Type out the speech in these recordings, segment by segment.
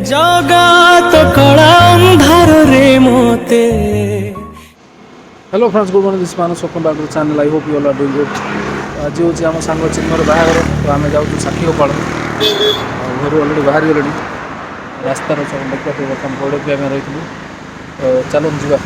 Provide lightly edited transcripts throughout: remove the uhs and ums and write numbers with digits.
जगत कला अंधार रे मोते। Hello friends, good morning, this Manas welcome back to channel. I hope you all are doing good. आज हूँ आम सांग चिन्मयर बाहागर, तो आम जाऊँ साक्षी गोपाल घर अलरेडी बाहरी गले रास्तार देखा बर्तमान रोड भी आम रही तो चलो जा।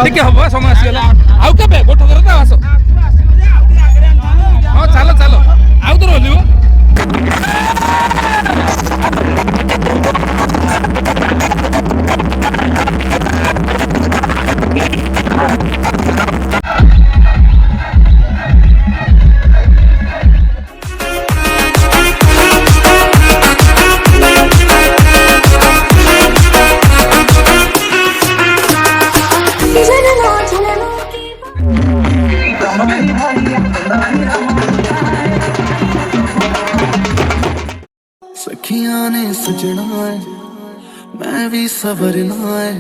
ଟିକେ ହବ ସମୟ ଆସିଗଲା ଆଉ କେବେ ଗୋଟେ ଥର ତ ଆସ। ହଁ ଚାଲ ଚାଲ ଆଉ ଥର ଓହ୍ଲିବ। सखियां ने सजना है मैं भी सवरना है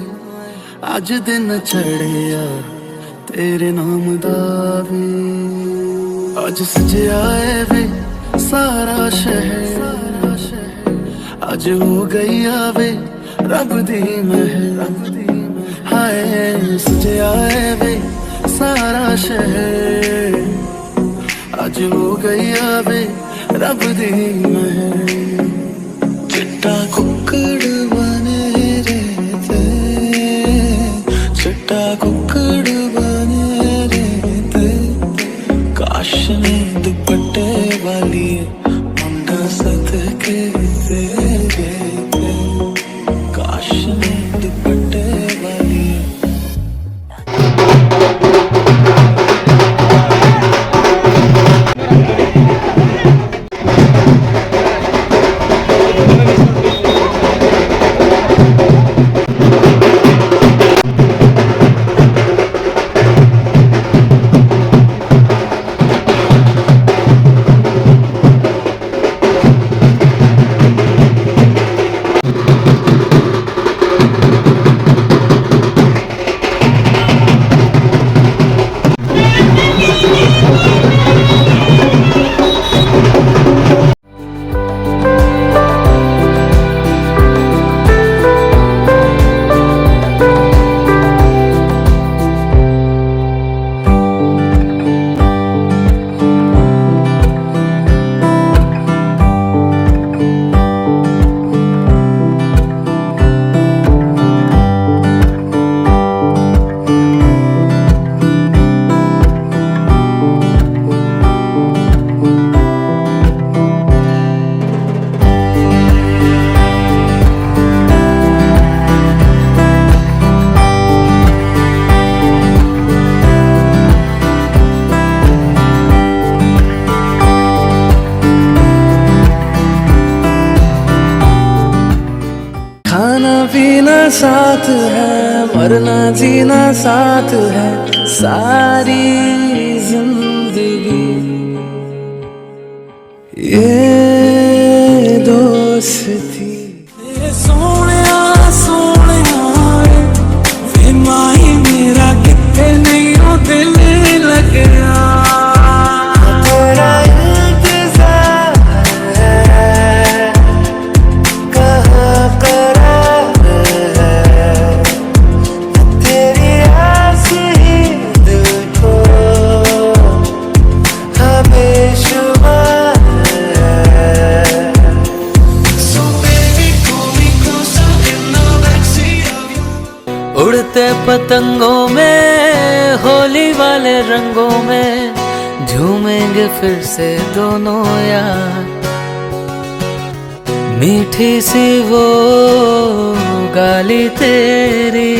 अज दिन चढ़िया तेरे नाम दा वे अज सजया है वे सारा शहर अज हो गई आवे रब दी महर हाय सजया है वे सारा शहर अज हो गई आवे रब दी महर चिट्टा कुक्कड़ बने रहते चिट्टा कुक्कड़ बने रहते काश ने दुपट्टे वाली मुंडा सदके तेरे काश ने दुपट्टे वाली। साथ है, मरना जीना साथ है, सारी जिंदगी ये दोस्ती। सोने सोने वे माही मेरा कितने नहीं हो दिल लग गया। तेरा इंतजार है, कहाँ करार है, तेरी आस ही दिल को हमें शुमार है। So baby call me closer in the backseat of your। उड़ते पतंगों में, होली वाले रंगों में, झूमेंगे फिर से दोनों यार। मीठी सी वो गाली तेरी